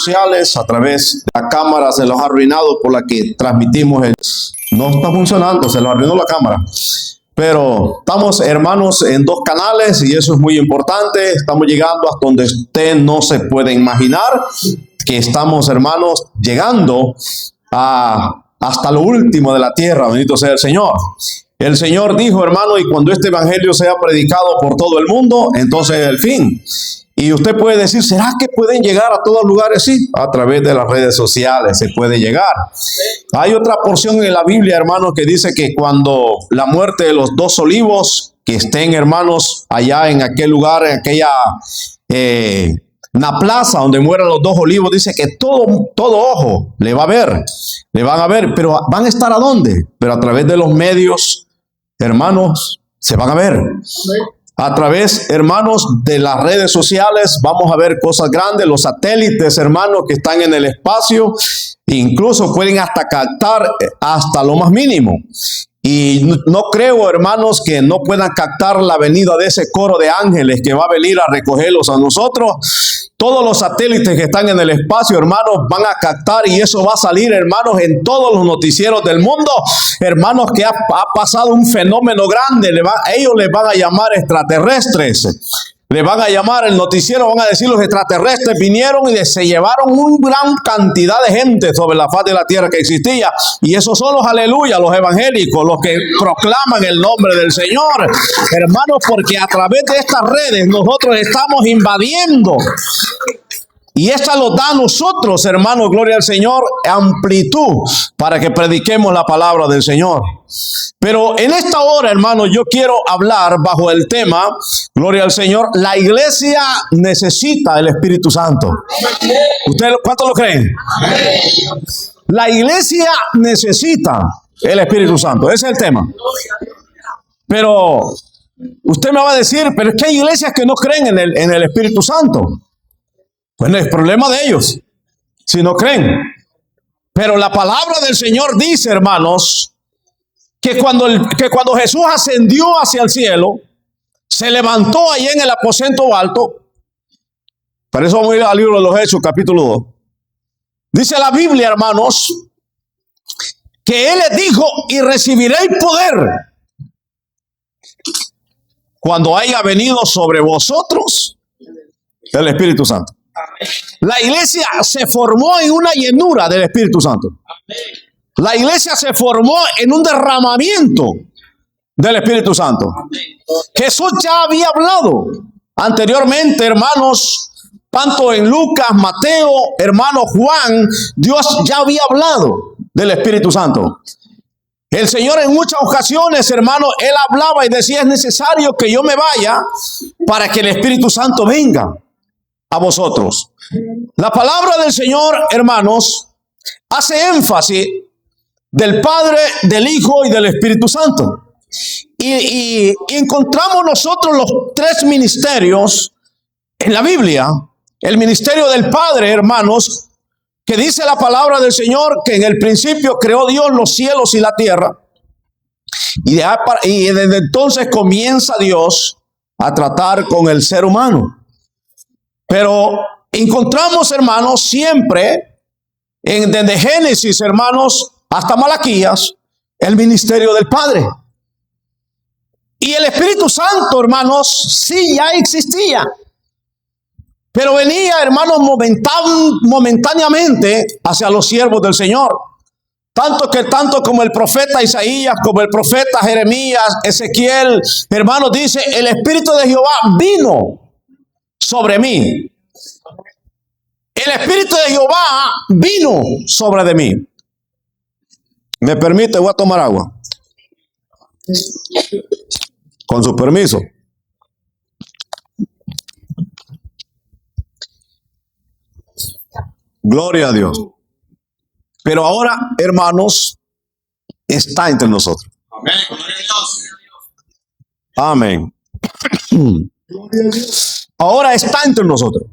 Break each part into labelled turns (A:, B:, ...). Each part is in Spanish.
A: sociales, a través de la cámara se los ha arruinado por la que transmitimos. No está funcionando, se los arruinó la cámara. Pero estamos, hermanos, en 2 canales y eso es muy importante. Estamos llegando hasta donde usted no se puede imaginar que estamos, hermanos, llegando hasta lo último de la tierra. Bendito sea el Señor. El Señor dijo, hermano, y cuando este evangelio sea predicado por todo el mundo, entonces es el fin. Y usted puede decir, ¿será que pueden llegar a todos lugares? Sí, a través de las redes sociales se puede llegar. Hay otra porción en la Biblia, hermanos, que dice que cuando la muerte de los 2 olivos, que estén, hermanos, allá en aquel lugar, en aquella una plaza donde mueran los 2 olivos, dice que todo ojo le va a ver, le van a ver, pero ¿van a estar a dónde? Pero a través de los medios, hermanos, se van a ver. A través, hermanos, de las redes sociales vamos a ver cosas grandes. Los satélites, hermanos, que están en el espacio, incluso pueden hasta captar hasta lo más mínimo. Y no creo, hermanos, que no puedan captar la venida de ese coro de ángeles que va a venir a recogerlos a nosotros. Todos los satélites que están en el espacio, hermanos, van a captar y eso va a salir, hermanos, en todos los noticieros del mundo. Hermanos, que ha pasado un fenómeno grande. Ellos les van a llamar extraterrestres. Le van a llamar el noticiero, van a decir los extraterrestres vinieron y se llevaron una gran cantidad de gente sobre la faz de la tierra que existía. Y esos son los aleluya, los evangélicos, los que proclaman el nombre del Señor. Hermanos, porque a través de estas redes nosotros estamos invadiendo. Y esta nos da a nosotros, hermanos, gloria al Señor, amplitud para que prediquemos la palabra del Señor. Pero en esta hora, hermanos, yo quiero hablar bajo el tema, gloria al Señor, la iglesia necesita el Espíritu Santo. ¿Ustedes cuántos lo creen? La iglesia necesita el Espíritu Santo. Ese es el tema. Pero usted me va a decir, pero es que hay iglesias que no creen en el Espíritu Santo. Bueno, es problema de ellos, si no creen. Pero la palabra del Señor dice, hermanos, que cuando Jesús ascendió hacia el cielo, se levantó ahí en el aposento alto. Para eso vamos a ir al libro de los Hechos, capítulo 2. Dice la Biblia, hermanos, que Él les dijo, y recibiréis poder cuando haya venido sobre vosotros el Espíritu Santo. La iglesia se formó en una llenura del Espíritu Santo. La iglesia se formó en un derramamiento del Espíritu Santo. Jesús ya había hablado anteriormente, hermanos, tanto en Lucas, Mateo, hermano Juan, Dios ya había hablado del Espíritu Santo. El Señor en muchas ocasiones, hermano, Él hablaba y decía, es necesario que yo me vaya para que el Espíritu Santo venga a vosotros. La palabra del Señor, hermanos, hace énfasis del Padre, del Hijo y del Espíritu Santo. Y encontramos nosotros los 3 ministerios en la Biblia. El ministerio del Padre, hermanos, que dice la palabra del Señor que en el principio creó Dios los cielos y la tierra. Y desde entonces comienza Dios a tratar con el ser humano. Pero encontramos, hermanos, siempre, desde Génesis, hermanos, hasta Malaquías, el ministerio del Padre. Y el Espíritu Santo, hermanos, sí ya existía. Pero venía, hermanos, momentáneamente hacia los siervos del Señor. Tanto como el profeta Isaías, como el profeta Jeremías, Ezequiel, hermanos, dice, el Espíritu de Jehová vino sobre mí. El Espíritu de Jehová vino sobre de mí. ¿Me permite? Voy a tomar agua. Con su permiso. Gloria a Dios. Pero ahora, hermanos, está entre nosotros. Amén. Ahora está entre nosotros.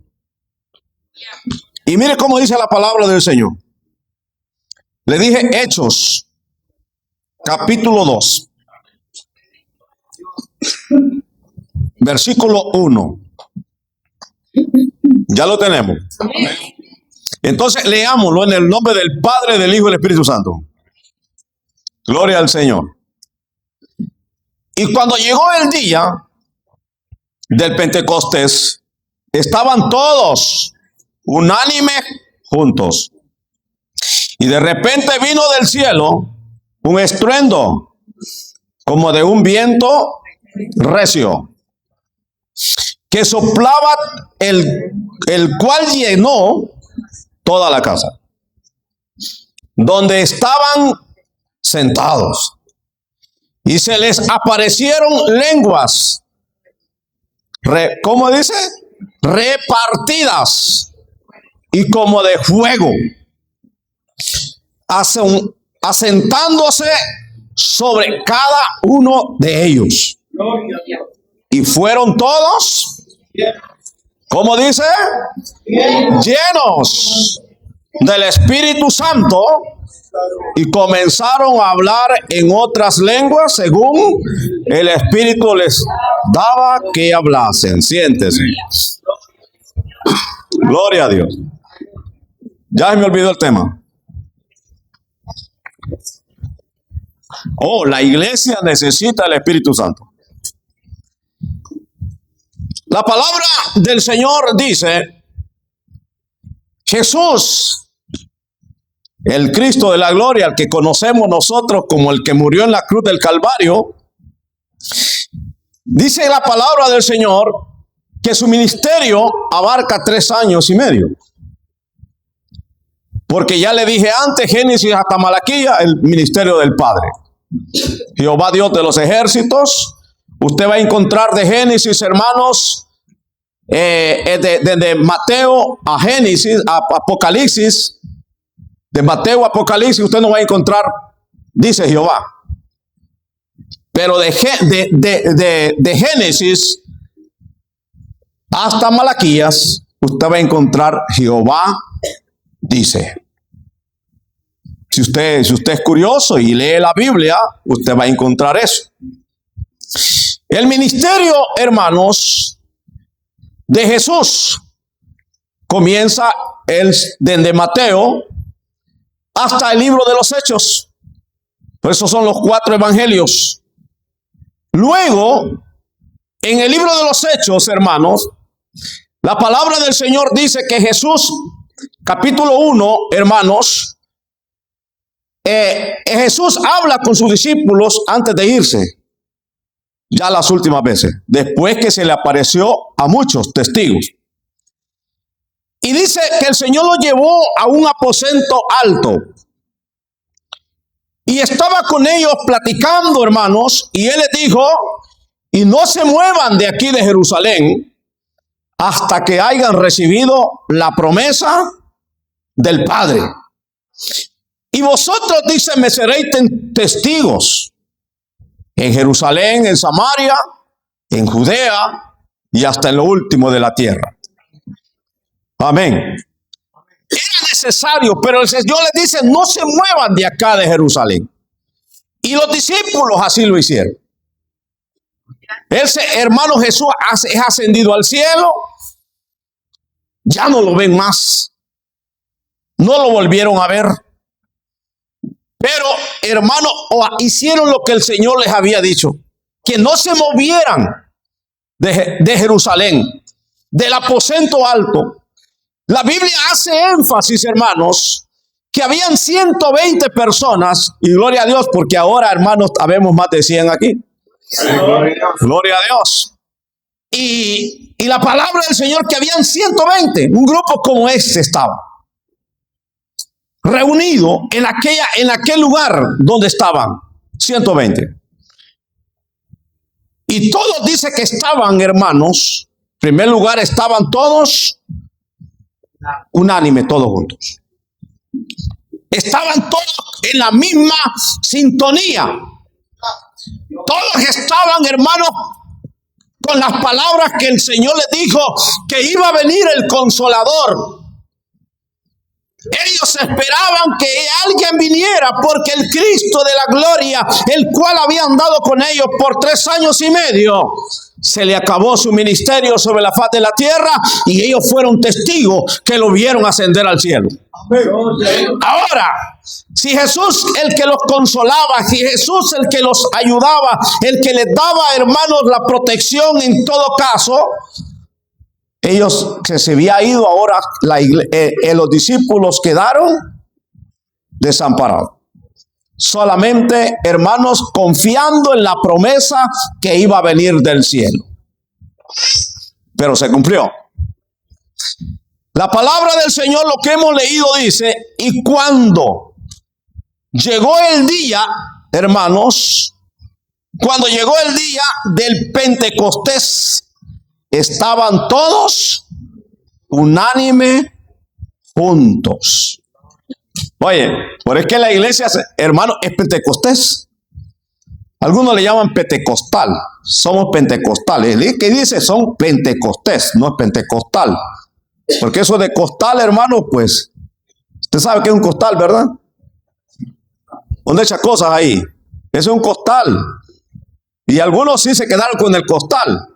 A: Y mire cómo dice la palabra del Señor. Le dije Hechos, capítulo 2, versículo 1. Ya lo tenemos. Entonces leámoslo en el nombre del Padre, del Hijo y del Espíritu Santo. Gloria al Señor. Y cuando llegó el día del Pentecostés, estaban todos unánimes juntos. Y de repente vino del cielo un estruendo como de un viento recio que soplaba, el cual llenó toda la casa donde estaban sentados. Y se les aparecieron lenguas, ¿cómo dice? Repartidas y como de fuego, asentándose sobre cada uno de ellos. Y fueron todos, ¿cómo dice? Llenos del Espíritu Santo, y comenzaron a hablar en otras lenguas según el Espíritu les daba que hablasen. Siéntese. Gloria a Dios. Ya se me olvidó el tema. Oh, la iglesia necesita el Espíritu Santo. La palabra del Señor dice: Jesús, el Cristo de la gloria, el que conocemos nosotros como el que murió en la cruz del Calvario, dice la palabra del Señor que su ministerio abarca 3 años y medio. Porque ya le dije antes, Génesis hasta Malaquías, el ministerio del Padre. Jehová Dios de los ejércitos. Usted va a encontrar de Génesis, hermanos, de Mateo a Génesis, a Apocalipsis. De Mateo a Apocalipsis usted no va a encontrar, dice Jehová. Pero de Génesis hasta Malaquías usted va a encontrar Jehová dice. Si usted es curioso y lee la Biblia, usted va a encontrar eso. El ministerio, hermanos, de Jesús comienza desde Mateo hasta el libro de los Hechos. Por eso son los 4 evangelios. Luego, en el libro de los Hechos, hermanos, la palabra del Señor dice que Jesús, capítulo 1, hermanos, Jesús habla con sus discípulos antes de irse, ya las últimas veces, después que se le apareció a muchos testigos. Y dice que el Señor lo llevó a un aposento alto. Y estaba con ellos platicando, hermanos, y Él les dijo: y no se muevan de aquí de Jerusalén hasta que hayan recibido la promesa del Padre. Y vosotros, dice, me seréis testigos en Jerusalén, en Samaria, en Judea y hasta en lo último de la tierra. Amén. Era necesario, pero el Señor les dice: no se muevan de acá de Jerusalén. Y los discípulos así lo hicieron. Ese hermano Jesús es ascendido al cielo. Ya no lo ven más. No lo volvieron a ver. Pero, hermano, hicieron lo que el Señor les había dicho: que no se movieran de Jerusalén, del aposento alto. La Biblia hace énfasis, hermanos, que habían 120 personas, y gloria a Dios, porque ahora, hermanos, habemos más de 100 aquí. Sí, gloria a Dios. Y la palabra del Señor, que habían 120, un grupo como este estaba reunido en aquel lugar donde estaban 120. Y todos dice que estaban, hermanos, en primer lugar estaban todos unánime, todos juntos. Estaban todos en la misma sintonía. Todos estaban, hermanos, con las palabras que el Señor les dijo, que iba a venir el Consolador. Ellos esperaban que alguien viniera, porque el Cristo de la gloria, el cual había andado con ellos por 3 años y medio, se le acabó su ministerio sobre la faz de la tierra y ellos fueron testigos que lo vieron ascender al cielo. Ahora, si Jesús el que los consolaba, si Jesús el que los ayudaba, el que les daba, hermanos, la protección en todo caso, ellos que se había ido, ahora los discípulos quedaron desamparados. Solamente, hermanos, confiando en la promesa que iba a venir del cielo. Pero se cumplió. La palabra del Señor, lo que hemos leído, dice: y cuando llegó el día, hermanos, cuando llegó el día del Pentecostés, estaban todos unánime juntos. Oye, por es que la iglesia, hermano, es Pentecostés. Algunos le llaman pentecostal. Somos pentecostales. ¿Qué dice? Son Pentecostés, no es pentecostal. Porque eso de costal, hermano, pues, usted sabe que es un costal, ¿verdad? ¿Dónde echa cosas ahí? Eso es un costal. Y algunos sí se quedaron con el costal.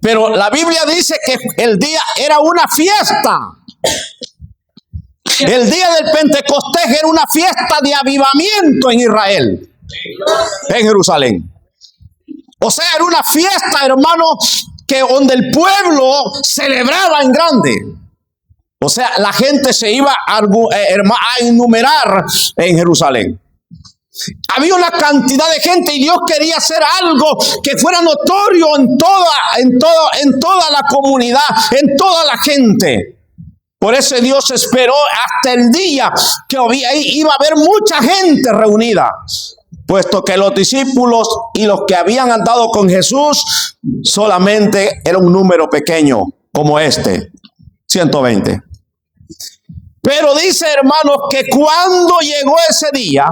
A: Pero la Biblia dice que el día era una fiesta. El día del Pentecostés era una fiesta de avivamiento en Israel, en Jerusalén. O sea, era una fiesta, hermano, que donde el pueblo celebraba en grande. O sea, la gente se iba a enumerar en Jerusalén. Había una cantidad de gente y Dios quería hacer algo que fuera notorio en toda la comunidad, en toda la gente. Por eso Dios esperó hasta el día que iba a haber mucha gente reunida, puesto que los discípulos y los que habían andado con Jesús solamente era un número pequeño como 120. Pero dice, hermanos, que cuando llegó ese día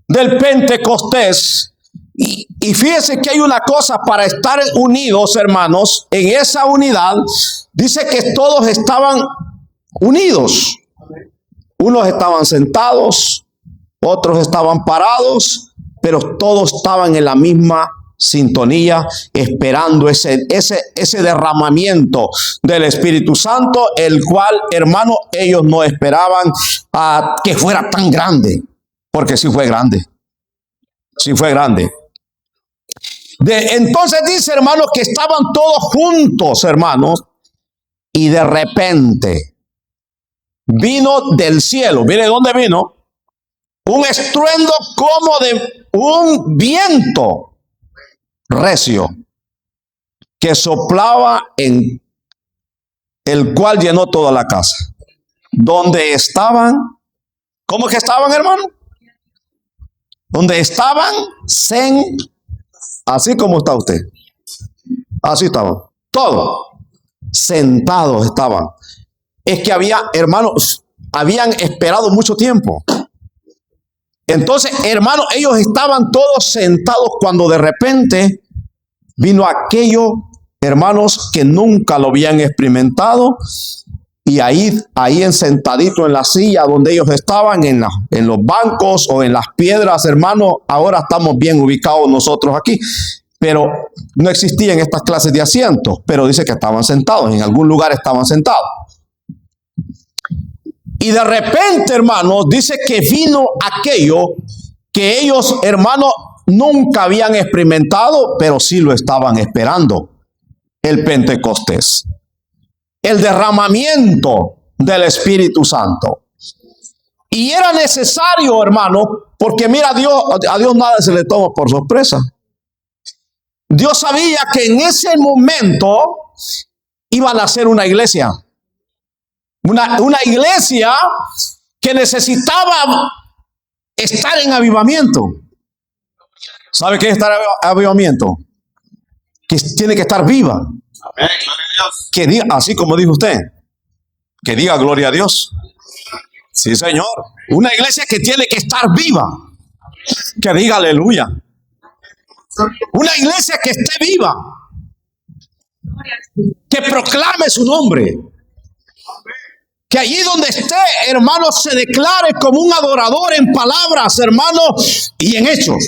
A: del Pentecostés, y fíjense que hay una cosa para estar unidos, hermanos, en esa unidad, dice que todos estaban unidos. Unos estaban sentados, otros estaban parados, pero todos estaban en la misma sintonía, esperando ese derramamiento del Espíritu Santo, el cual, hermano, ellos no esperaban que fuera tan grande, porque sí fue grande. Sí fue grande. Entonces dice, hermanos, que estaban todos juntos, hermanos, y de repente vino del cielo. ¿Mire dónde vino? Un estruendo como de un viento recio que soplaba, en el cual llenó toda la casa. Donde estaban, ¿cómo que estaban, hermano? Donde estaban, así como está usted. Así estaban, todos sentados estaban. Es que hermanos, habían esperado mucho tiempo. Entonces, hermanos, ellos estaban todos sentados cuando de repente vino aquello, hermanos, que nunca lo habían experimentado. Y ahí sentadito en la silla donde ellos estaban, en los bancos o en las piedras, hermanos, ahora estamos bien ubicados nosotros aquí. Pero no existían estas clases de asientos, pero dice que estaban sentados, en algún lugar estaban sentados. Y de repente, hermanos, dice que vino aquello que ellos, hermanos, nunca habían experimentado, pero sí lo estaban esperando. El Pentecostés. El derramamiento del Espíritu Santo. Y era necesario, hermano, porque mira, a Dios nada se le toma por sorpresa. Dios sabía que en ese momento iban a hacer una iglesia. Una iglesia que necesitaba estar en avivamiento. ¿Sabe qué es estar en avivamiento? Que tiene que estar viva.
B: Amén, gloria a Dios.
A: Que diga, así como dijo usted, que diga gloria a Dios. Sí, Señor. Una iglesia que tiene que estar viva. Que diga aleluya. Una iglesia que esté viva. Que proclame su nombre. Que allí donde esté, hermano, se declare como un adorador en palabras, hermano, y en hechos.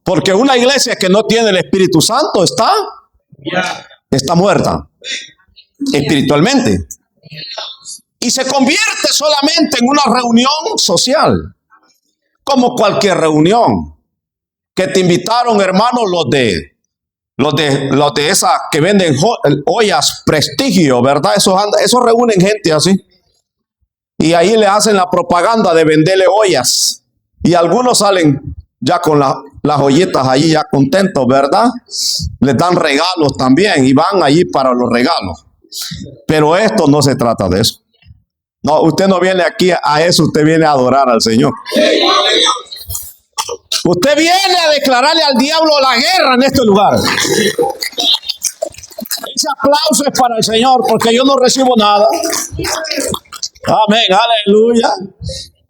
A: Porque una iglesia que no tiene el Espíritu Santo está muerta espiritualmente. Y se convierte solamente en una reunión social, como cualquier reunión. Que te invitaron, hermanos, los de esas que venden ollas Prestigio, ¿verdad? Esos reúnen gente así. Y ahí le hacen la propaganda de venderle ollas. Y algunos salen ya con las ollitas allí ya contentos, ¿verdad? Les dan regalos también y van allí para los regalos. Pero esto no se trata de eso. No, usted no viene aquí a eso, usted viene a adorar al Señor. Usted viene a declararle al diablo la guerra en este lugar. Ese aplauso es para el Señor, porque yo no recibo nada. Amén, aleluya.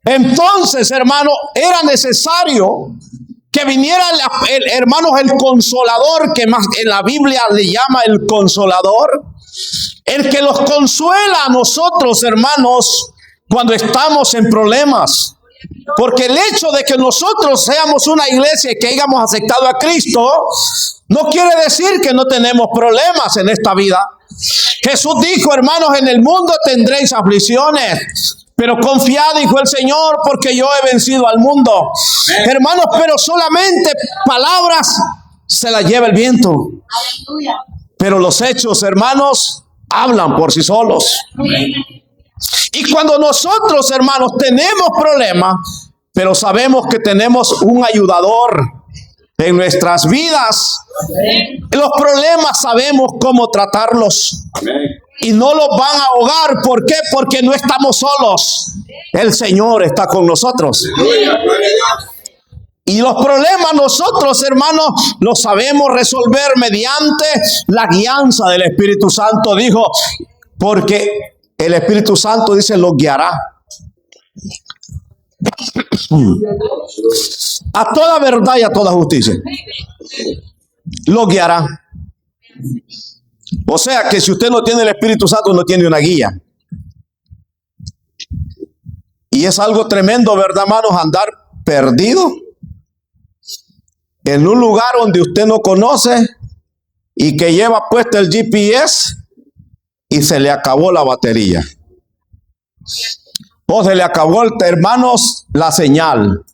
A: Entonces, hermano, era necesario que viniera, hermanos, el consolador, que más en la Biblia le llama el consolador. El que los consuela a nosotros, hermanos, cuando estamos en problemas. Porque el hecho de que nosotros seamos una iglesia y que hayamos aceptado a Cristo, no quiere decir que no tenemos problemas en esta vida. Jesús dijo, hermanos, en el mundo tendréis aflicciones, pero confiad, dijo el Señor, porque yo he vencido al mundo. Hermanos, pero solamente palabras se las lleva el viento. Pero los hechos, hermanos, hablan por sí solos. Y cuando nosotros, hermanos, tenemos problemas, pero sabemos que tenemos un ayudador en nuestras vidas, los problemas sabemos cómo tratarlos. Y no los van a ahogar. ¿Por qué? Porque no estamos solos. El Señor está con nosotros. Y los problemas nosotros, hermanos, los sabemos resolver mediante la guianza del Espíritu Santo. Dijo, porque el Espíritu Santo, dice, los guiará a toda verdad y a toda justicia. Los guiará. O sea que si usted no tiene el Espíritu Santo, no tiene una guía. Y es algo tremendo, ¿verdad, hermanos? Andar perdido en un lugar donde usted no conoce y que lleva puesto el GPS y se le acabó la batería. O se le acabó, hermanos, la señal.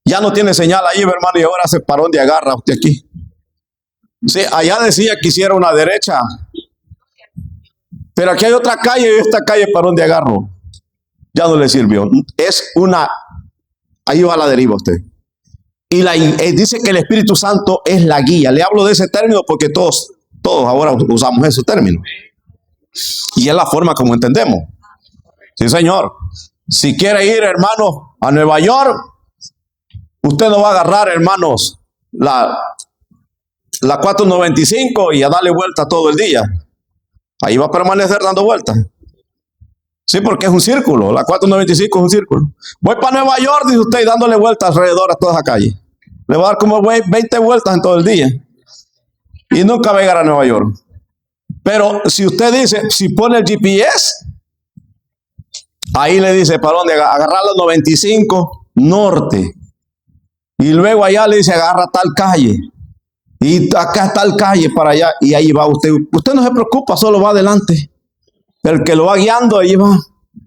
A: Ya no tiene señal ahí, hermano, y ahora se paró donde agarra usted aquí. Sí, allá decía que hiciera una derecha. Pero aquí hay otra calle y esta calle para donde agarro. Ya no le sirvió. Es una... Ahí va a la deriva usted. Y dice que el Espíritu Santo es la guía. Le hablo de ese término porque todos ahora usamos ese término. Y es la forma como entendemos. Sí, señor. Si quiere ir, hermano, a Nueva York, usted no va a agarrar, hermanos, la 495 y a darle vuelta todo el día. Ahí va a permanecer dando vueltas. Sí, porque es un círculo. La 495 es un círculo. Voy para Nueva York, dice usted, y dándole vueltas alrededor a toda esa calle. Le va a dar como 20 vueltas en todo el día. Y nunca va a llegar a Nueva York. Pero si usted dice, si pone el GPS, ahí le dice, ¿para dónde? Agarrar los 95 norte. Y luego allá le dice, agarra tal calle. Y acá está tal calle para allá. Y ahí va usted. Usted no se preocupa, solo va adelante. El que lo va guiando, ahí va.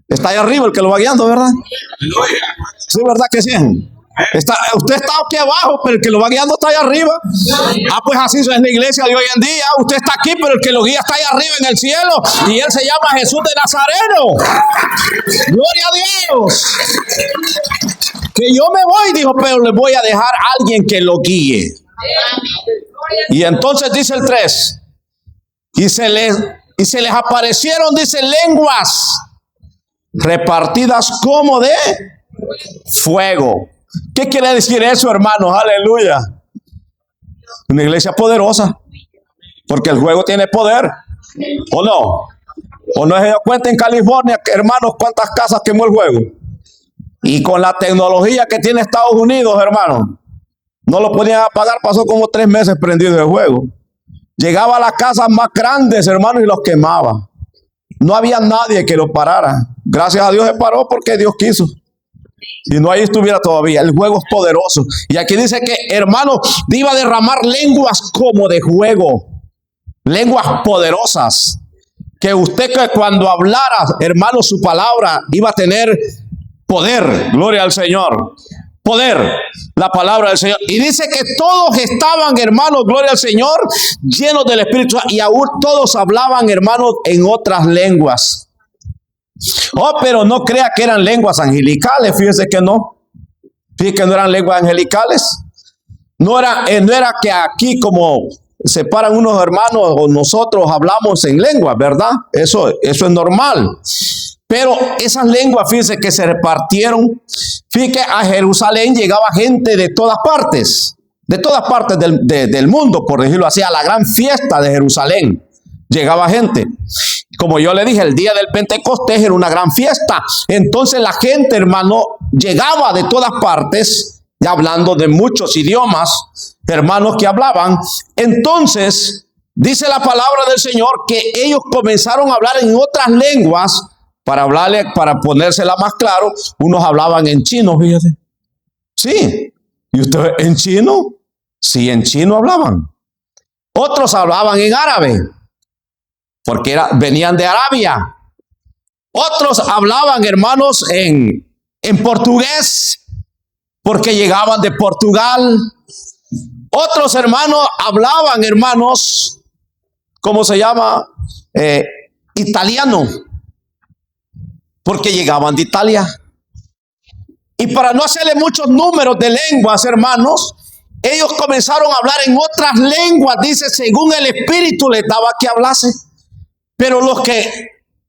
A: Está ahí arriba el que lo va guiando, ¿verdad? Sí, ¿verdad que sí? Usted está aquí abajo, pero el que lo va guiando está ahí arriba. Pues así es la iglesia de hoy en día. Usted está aquí, pero el que lo guía está ahí arriba en el cielo. Y él se llama Jesús de Nazareno. Gloria a Dios. Que yo me voy, dijo, pero le voy a dejar a alguien que lo guíe. Y entonces dice el 3. Y se les aparecieron, dice, lenguas repartidas como de fuego. ¿Qué quiere decir eso, hermanos? Aleluya. Una iglesia poderosa. Porque el fuego tiene poder. ¿O no? ¿O no se dio cuenta en California, hermanos, cuántas casas quemó el fuego? Y con la tecnología que tiene Estados Unidos, hermanos, no lo podían apagar. Pasó como 3 meses prendido el fuego. Llegaba a las casas más grandes, hermanos, y los quemaba. No había nadie que lo parara. Gracias a Dios se paró porque Dios quiso. Si no, ahí estuviera todavía. El juego es poderoso. Y aquí dice que, hermano, iba a derramar lenguas como de juego. Lenguas poderosas. Que usted, que cuando hablara, hermano, su palabra iba a tener poder. Gloria al Señor. Poder, la palabra del Señor. Y dice que todos estaban, hermanos, gloria al Señor, llenos del Espíritu. Y aún todos hablaban, hermanos, en otras lenguas. Oh, pero no crea que eran lenguas angelicales. Fíjese que no. Fíjese que no eran lenguas angelicales. No era que aquí como se paran unos hermanos o nosotros hablamos en lengua, ¿verdad? Eso es normal. Pero esas lenguas, fíjense que se repartieron. Fíjense que a Jerusalén llegaba gente de todas partes del mundo, por decirlo así, a la gran fiesta de Jerusalén. Llegaba gente. Como yo le dije, el día del Pentecostés era una gran fiesta. Entonces la gente, hermano, llegaba de todas partes, ya hablando de muchos idiomas, hermanos que hablaban. Entonces, dice la palabra del Señor que ellos comenzaron a hablar en otras lenguas. Para ponérsela más claro, unos hablaban en chino, fíjate. Sí. ¿Y usted en chino? Sí, en chino hablaban. Otros hablaban en árabe, porque venían de Arabia. Otros hablaban, hermanos, en portugués, porque llegaban de Portugal. Otros, hermanos, hablaban, hermanos, ¿cómo se llama? Italiano, porque llegaban de Italia. Y para no hacerle muchos números de lenguas, hermanos, ellos comenzaron a hablar en otras lenguas, dice, según el Espíritu les daba que hablase. Pero los que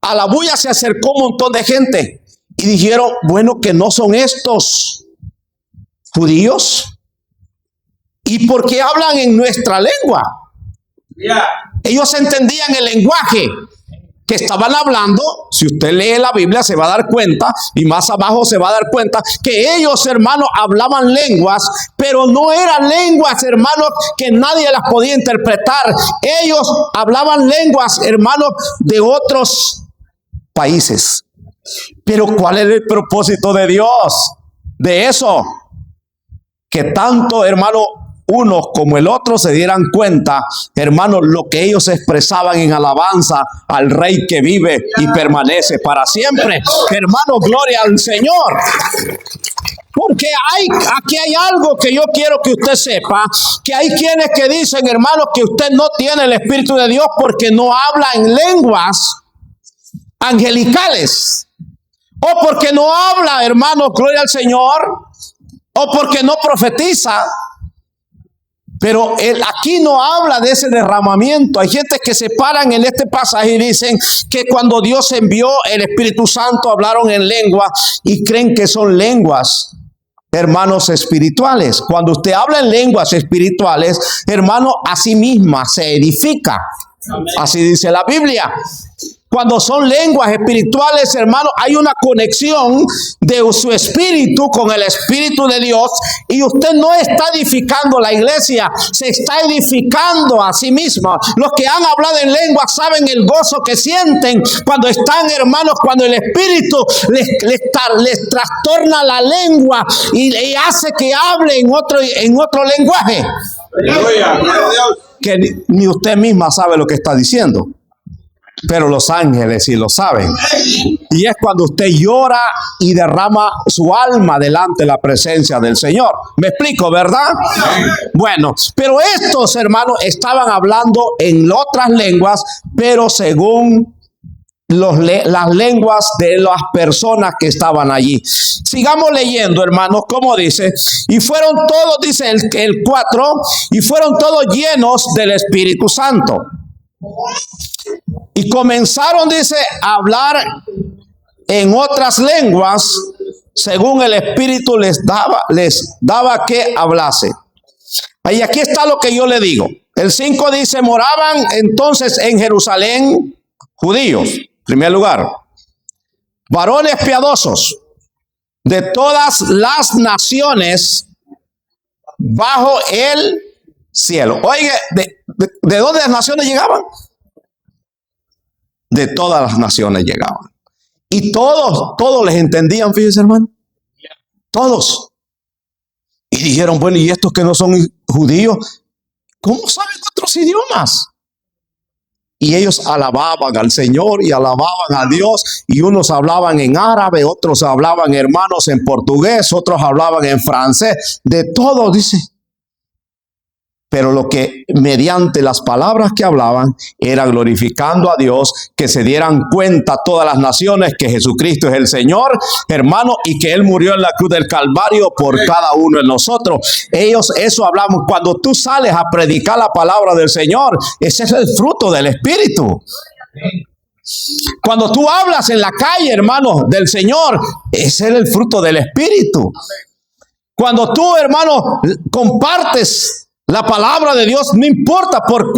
A: a la bulla se acercó un montón de gente y dijeron, bueno, que no son estos judíos. ¿Y por qué hablan en nuestra lengua? Ellos entendían el lenguaje que estaban hablando. Si usted lee la Biblia se va a dar cuenta, y más abajo se va a dar cuenta, que ellos, hermanos, hablaban lenguas, pero no eran lenguas, hermanos, que nadie las podía interpretar. Ellos hablaban lenguas, hermanos, de otros países. Pero ¿cuál es el propósito de Dios de eso? Que tanto, hermano, unos como el otro se dieran cuenta, hermanos, lo que ellos expresaban en alabanza al Rey que vive y permanece para siempre. Hermano, gloria al Señor. Porque aquí hay algo que yo quiero que usted sepa, que hay quienes que dicen, hermanos, que usted no tiene el Espíritu de Dios porque no habla en lenguas angelicales, o porque no habla, hermanos, gloria al Señor, o porque no profetiza. Pero aquí no habla de ese derramamiento. Hay gente que se paran en este pasaje y dicen que cuando Dios envió el Espíritu Santo hablaron en lengua y creen que son lenguas, hermanos, espirituales. Cuando usted habla en lenguas espirituales, hermano, a sí misma se edifica. Así dice la Biblia. Cuando son lenguas espirituales, hermano, hay una conexión de su espíritu con el Espíritu de Dios, y usted no está edificando la iglesia, se está edificando a sí mismo. Los que han hablado en lenguas saben el gozo que sienten cuando están, hermanos, cuando el Espíritu les trastorna la lengua y hace que hable en otro lenguaje. Que ni usted misma sabe lo que está diciendo, pero los ángeles sí lo saben. Y es cuando usted llora y derrama su alma delante de la presencia del Señor. ¿Me explico, verdad? Bueno, pero estos hermanos estaban hablando en otras lenguas, pero según las lenguas de las personas que estaban allí. Sigamos leyendo, hermanos, como dice, y fueron todos, dice el 4, y fueron todos llenos del Espíritu Santo. Y comenzaron, dice, a hablar en otras lenguas, según el Espíritu les daba que hablase. Y aquí está lo que yo le digo. El 5 dice, moraban entonces en Jerusalén judíos, en primer lugar, varones piadosos de todas las naciones bajo el cielo. Oiga, ¿de dónde las naciones llegaban? De todas las naciones llegaban. Y todos les entendían, fíjense, hermano. Todos. Y dijeron, bueno, ¿y estos que no son judíos? ¿Cómo saben otros idiomas? Y ellos alababan al Señor y alababan a Dios. Y unos hablaban en árabe, otros hablaban, hermanos, en portugués, otros hablaban en francés. De todo, dice. Pero lo que mediante las palabras que hablaban era glorificando a Dios, que se dieran cuenta todas las naciones que Jesucristo es el Señor, hermano, y que Él murió en la cruz del Calvario por cada uno de nosotros. Ellos, eso hablamos. Cuando tú sales a predicar la palabra del Señor, ese es el fruto del Espíritu. Cuando tú hablas en la calle, hermano, del Señor, ese es el fruto del Espíritu. Cuando tú, hermano, compartes la palabra de Dios, no importa por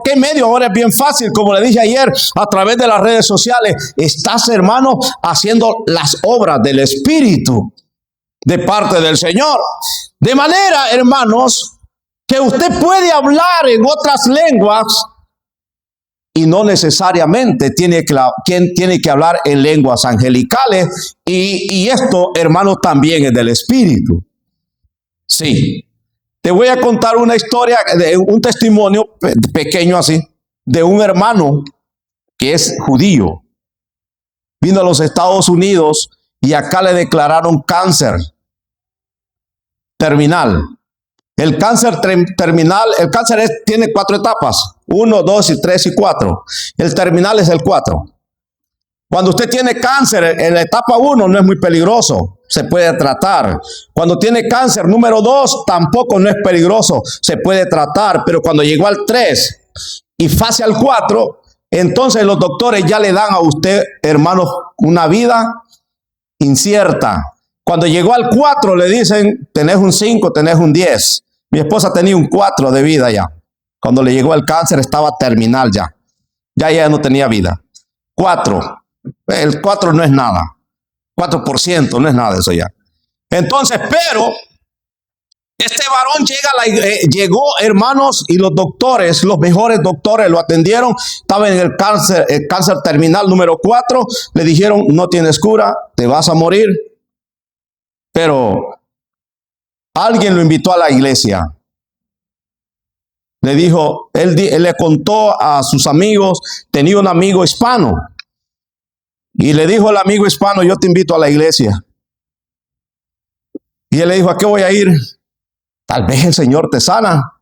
A: qué medio, ahora es bien fácil, como le dije ayer, a través de las redes sociales, estás, hermano, haciendo las obras del Espíritu de parte del Señor. De manera, hermanos, que usted puede hablar en otras lenguas y no necesariamente tiene que hablar en lenguas angelicales, y esto, hermano, también es del Espíritu. Sí. Te voy a contar una historia, un testimonio pequeño así, de un hermano que es judío. Vino a los Estados Unidos y acá le declararon cáncer terminal. El cáncer terminal, el cáncer tiene 4 etapas, 1, 2, 3 y 4. El terminal es el 4. Cuando usted tiene cáncer en la etapa 1 no es muy peligroso, se puede tratar. Cuando tiene cáncer número 2 tampoco no es peligroso, se puede tratar. Pero cuando llegó al 3 y fase al 4, entonces los doctores ya le dan a usted, hermanos, una vida incierta. Cuando llegó al 4 le dicen, tenés un 5, tenés un 10. Mi esposa tenía un 4 de vida ya. Cuando le llegó el cáncer estaba terminal ya. Ya no tenía vida. 4. El 4 no es nada. 4% no es nada de eso ya. Entonces, pero este varón llegó, hermanos, y los doctores, los mejores doctores lo atendieron. Estaba en el cáncer terminal número 4. Le dijeron, no tienes cura, te vas a morir. Pero alguien lo invitó a la iglesia. Le dijo, él le contó a sus amigos, tenía un amigo hispano. Y le dijo al amigo hispano, yo te invito a la iglesia. Y él le dijo, ¿a qué voy a ir? Tal vez el Señor te sana.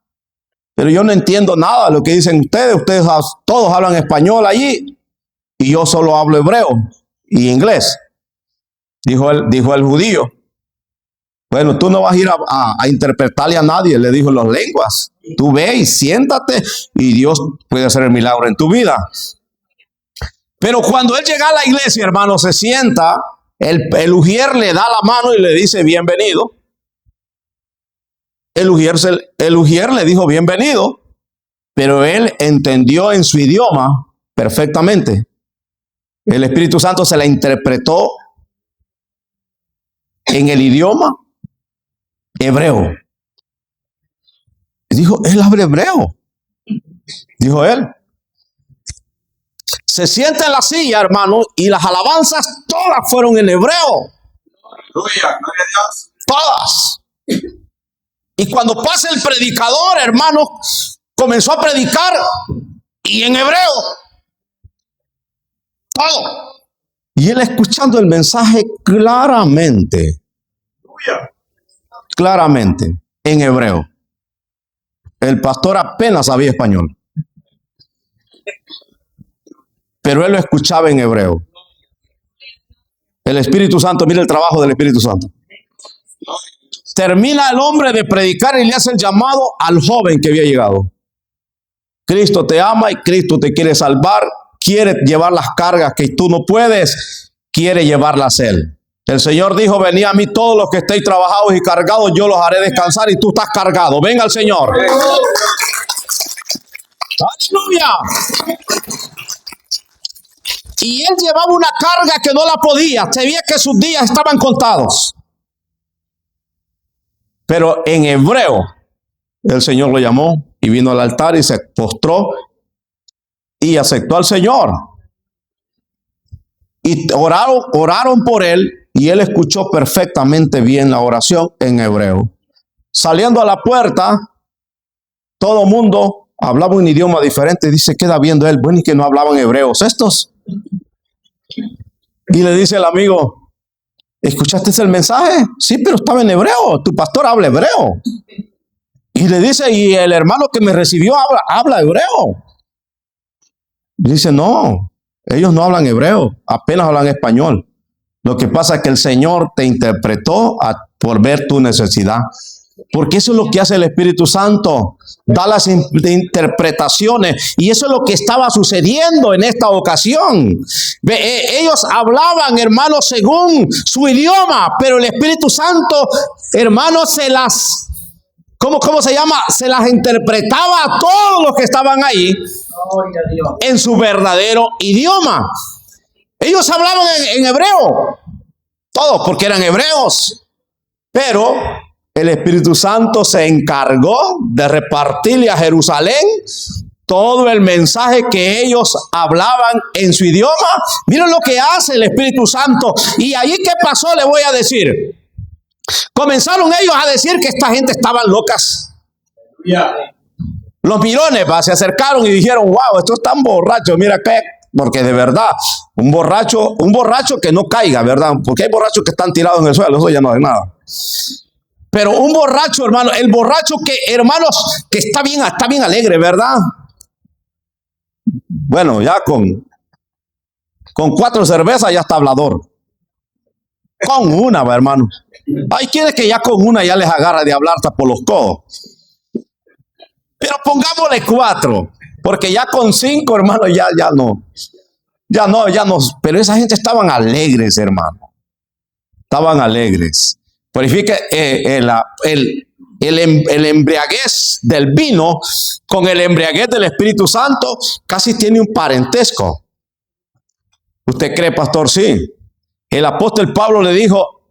A: Pero yo no entiendo nada de lo que dicen ustedes. Ustedes todos hablan español allí. Y yo solo hablo hebreo y inglés. Dijo el judío. Bueno, tú no vas a ir a interpretarle a nadie, le dijo, las lenguas. Tú ve y siéntate y Dios puede hacer el milagro en tu vida. Pero cuando él llega a la iglesia, hermano, se sienta, el ujier le da la mano y le dice bienvenido. El ujier le dijo bienvenido, pero él entendió en su idioma perfectamente. El Espíritu Santo se la interpretó en el idioma hebreo. Y dijo, él habla hebreo. Dijo él. Se sienta en la silla, hermano, y las alabanzas todas fueron en hebreo.
B: Aleluya, gloria a Dios.
A: Todas. Y cuando pasa el predicador, hermano, comenzó a predicar y en hebreo. Todo. Y él escuchando el mensaje claramente.
B: Aleluya.
A: Claramente, en hebreo. El pastor apenas sabía español. Pero él lo escuchaba en hebreo. El Espíritu Santo, mira el trabajo del Espíritu Santo. Termina el hombre de predicar y le hace el llamado al joven que había llegado. Cristo te ama y Cristo te quiere salvar. Quiere llevar las cargas que tú no puedes. Quiere llevarlas él. El Señor dijo, venid a mí todos los que estéis trabajados y cargados, yo los haré descansar, y tú estás cargado. Venga al Señor. Aleluya. Y él llevaba una carga que no la podía. Se veía que sus días estaban contados. Pero en hebreo, el Señor lo llamó y vino al altar y se postró y aceptó al Señor. Y oraron por él. y él escuchó perfectamente bien la oración en hebreo. Saliendo a la puerta, todo mundo hablaba un idioma diferente. Dice, queda viendo él, bueno, y que no hablaban hebreos estos. Y le dice el amigo, ¿escuchaste el mensaje? Sí, pero estaba en hebreo, tu pastor habla hebreo. Y le dice, y el hermano que me recibió habla hebreo. Dice, no, ellos no hablan hebreo, apenas hablan español. Lo que pasa es que el Señor te interpretó por ver tu necesidad. Porque eso es lo que hace el Espíritu Santo. Da las interpretaciones. Y eso es lo que estaba sucediendo en esta ocasión. Ellos hablaban, hermanos, según su idioma. Pero el Espíritu Santo, hermanos, ¿cómo se llama? Se las interpretaba a todos los que estaban ahí en su verdadero idioma. Ellos hablaban en hebreo, todos porque eran hebreos, pero el Espíritu Santo se encargó de repartirle a Jerusalén todo el mensaje que ellos hablaban en su idioma. Miren lo que hace el Espíritu Santo. Y allí, ¿qué pasó? Le voy a decir. Comenzaron ellos a decir que esta gente estaban locas. Los mirones se acercaron y dijeron, wow, estos están borrachos, mira qué. Porque de verdad, un borracho que no caiga, ¿verdad? Porque hay borrachos que están tirados en el suelo, eso ya no es nada. Pero un borracho, hermano, el borracho que, hermanos, que está bien alegre, ¿verdad? Bueno, ya con 4 cervezas ya está hablador. Con una, hermano. Hay quienes que ya con una ya les agarra de hablar hasta por los codos. Pero pongámosle 4, porque ya con 5, hermano, ya no. Pero esa gente estaban alegres, hermano. Estaban alegres. Verifique el embriaguez del vino con el embriaguez del Espíritu Santo casi tiene un parentesco. ¿Usted cree, pastor? Sí. El apóstol Pablo le dijo,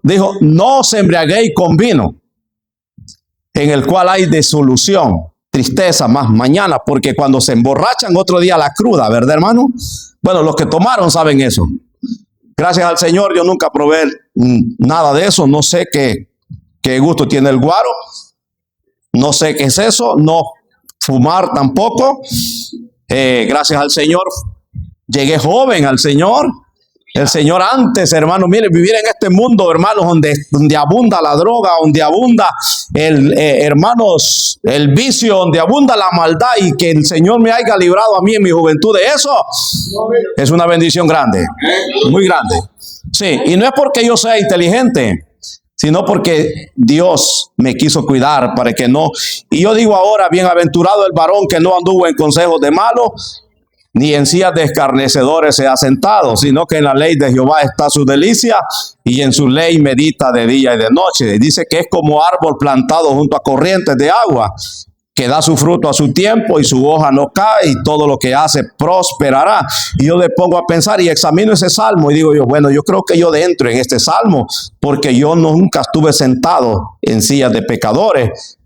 A: no os embriaguéis con vino, en el cual hay disolución, tristeza más mañana, porque cuando se emborrachan otro día la cruda, ¿verdad, hermano? Bueno, los que tomaron saben eso. Gracias al Señor, yo nunca probé nada de eso. No sé qué gusto tiene el guaro. No sé qué es eso. No fumar tampoco. Gracias al Señor, llegué joven al Señor. El Señor antes, hermano, mire, vivir en este mundo, hermanos, donde abunda la droga, donde abunda hermanos, el vicio, donde abunda la maldad, y que el Señor me haya librado a mí en mi juventud de eso, es una bendición grande, muy grande. Sí, y no es porque yo sea inteligente, sino porque Dios me quiso cuidar para que no. Y yo digo ahora, bienaventurado el varón que no anduvo en consejos de malos, ni en sillas de escarnecedores se ha sentado, sino que en la ley de Jehová está su delicia, y en su ley medita de día y de noche. Dice que es como árbol plantado junto a corrientes de agua, que da su fruto a su tiempo y su hoja no cae, y todo lo que hace prosperará. Y yo le pongo a pensar y examino ese salmo y digo yo, bueno, yo creo que yo dentro en este salmo, porque yo nunca estuve sentado en sillas de pecadores,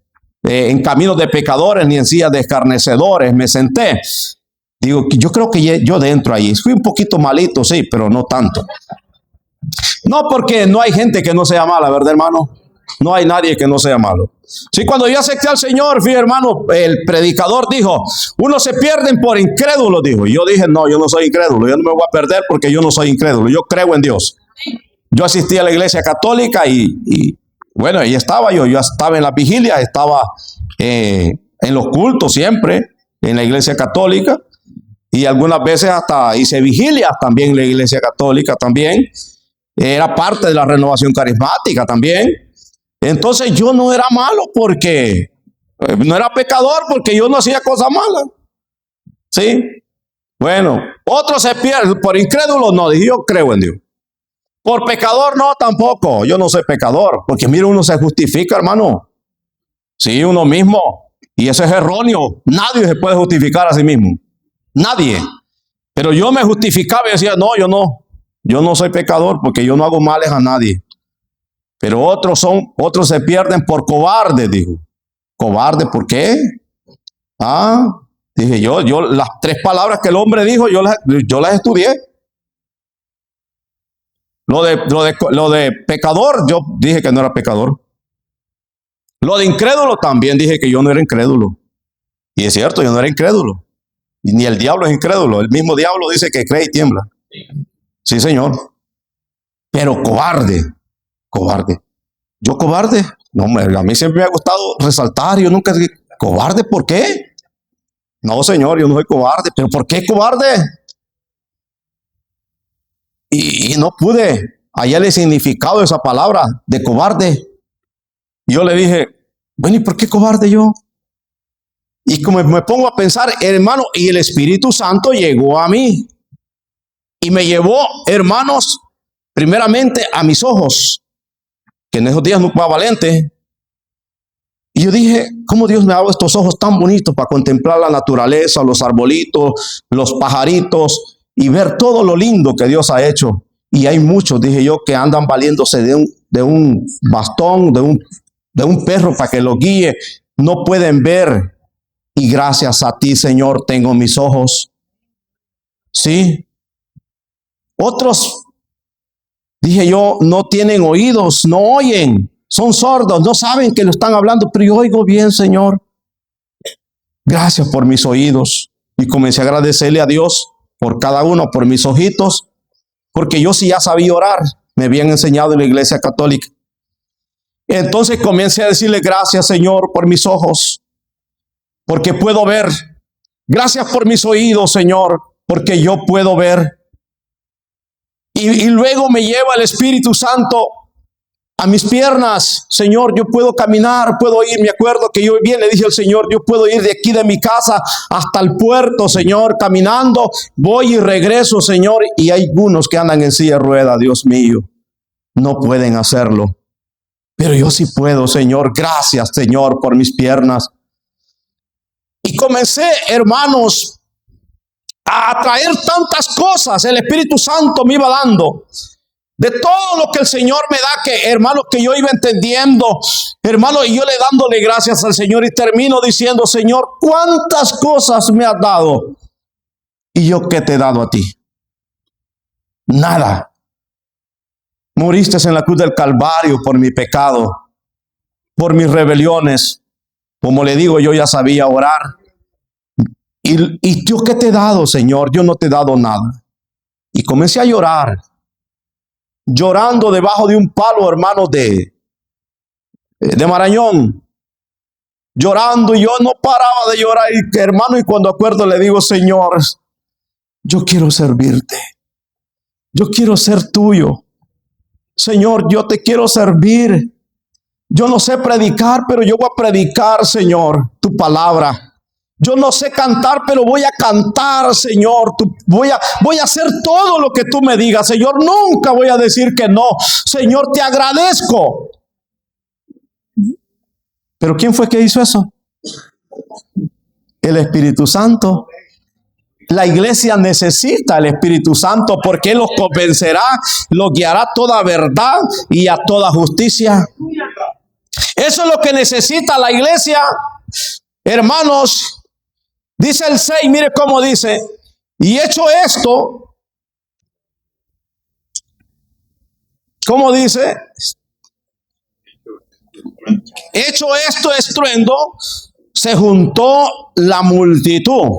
A: en caminos de pecadores, ni en sillas de escarnecedores me senté. Digo, yo creo que yo dentro ahí fui un poquito malito, sí, pero no tanto. No, porque no hay gente que no sea mala, ¿verdad, hermano? No hay nadie que no sea malo. Sí, cuando yo acepté al Señor, fui, hermano, el predicador dijo, unos se pierden por incrédulos, dijo. Y yo dije, no, yo no soy incrédulo, yo no me voy a perder porque yo no soy incrédulo, yo creo en Dios. Yo asistí a la iglesia católica y bueno, ahí estaba yo estaba en la vigilia, estaba en los cultos siempre, en la iglesia católica. Y algunas veces hasta hice vigilias también en la iglesia católica también. Era parte de la renovación carismática también. Entonces yo no era malo porque, no era pecador porque yo no hacía cosas malas. ¿Sí? Bueno, otros se pierden por incrédulos, no, yo creo en Dios. Por pecador no, tampoco, yo no soy pecador. Porque mire, uno se justifica, hermano. Sí, uno mismo. Y eso es erróneo. Nadie se puede justificar a sí mismo. Nadie. Pero yo me justificaba y decía, no, yo no soy pecador porque yo no hago males a nadie. Pero otros se pierden por cobardes, dijo. ¿Cobarde por qué? Dije yo las 3 palabras que el hombre dijo, yo las estudié. Lo de pecador, yo dije que no era pecador. Lo de incrédulo también dije que yo no era incrédulo. Y es cierto, yo no era incrédulo. Y ni el diablo es incrédulo. El mismo diablo dice que cree y tiembla. Sí, señor. Pero cobarde. Cobarde. ¿Yo cobarde? No, a mí siempre me ha gustado resaltar. Yo nunca dije, ¿cobarde por qué? No, señor, yo no soy cobarde. ¿Pero por qué cobarde? Y no pude hallar el significado de esa palabra de cobarde. Yo le dije, bueno, ¿y por qué cobarde yo? Y como me pongo a pensar, hermano, y el Espíritu Santo llegó a mí y me llevó, hermanos, primeramente a mis ojos, que en esos días no estaba valente. Y yo dije, ¿cómo Dios me ha dado estos ojos tan bonitos para contemplar la naturaleza, los arbolitos, los pajaritos y ver todo lo lindo que Dios ha hecho? Y hay muchos, dije yo, que andan valiéndose de un bastón, de un perro para que lo guíe. No pueden ver. Y gracias a ti, Señor, tengo mis ojos. Sí. Otros, dije yo, no tienen oídos, no oyen. Son sordos, no saben que lo están hablando, pero yo oigo bien, Señor. Gracias por mis oídos. Y comencé a agradecerle a Dios por cada uno, por mis ojitos, porque yo sí ya sabía orar. Me habían enseñado en la iglesia católica. Entonces comencé a decirle gracias, Señor, por mis ojos, porque puedo ver. Gracias por mis oídos, Señor, porque yo puedo ver. Y luego me lleva el Espíritu Santo a mis piernas. Señor, yo puedo caminar, puedo ir. Me acuerdo que yo bien le dije al Señor, yo puedo ir de aquí de mi casa hasta el puerto, Señor, caminando. Voy y regreso, Señor. Y hay algunos que andan en silla de ruedas, Dios mío. No pueden hacerlo. Pero yo sí puedo, Señor. Gracias, Señor, por mis piernas. Y comencé, hermanos, a atraer tantas cosas. El Espíritu Santo me iba dando. De todo lo que el Señor me da, que hermano, que yo iba entendiendo, hermano, y yo le dándole gracias al Señor y termino diciendo, Señor, ¿cuántas cosas me has dado? ¿Y yo qué te he dado a ti? Nada. Moriste en la cruz del Calvario por mi pecado, por mis rebeliones. Como le digo, yo ya sabía orar. ¿Y yo qué te he dado, Señor? Yo no te he dado nada. Y comencé a llorar. Llorando debajo de un palo, hermano, de Marañón. Llorando, y yo no paraba de llorar, y, hermano, y cuando acuerdo le digo, Señor, yo quiero servirte. Yo quiero ser tuyo. Señor, yo te quiero servir. Yo no sé predicar, pero yo voy a predicar, Señor, tu palabra. Yo no sé cantar, pero voy a cantar, Señor. Voy a hacer todo lo que tú me digas, Señor. Nunca voy a decir que no. Señor, te agradezco. ¿Pero quién fue que hizo eso? El Espíritu Santo. La iglesia necesita el Espíritu Santo porque Él los convencerá, los guiará a toda verdad y a toda justicia. Eso es lo que necesita la iglesia, hermanos. Dice el 6, mire cómo dice, y hecho esto, ¿cómo dice? Hecho esto estruendo, se juntó la multitud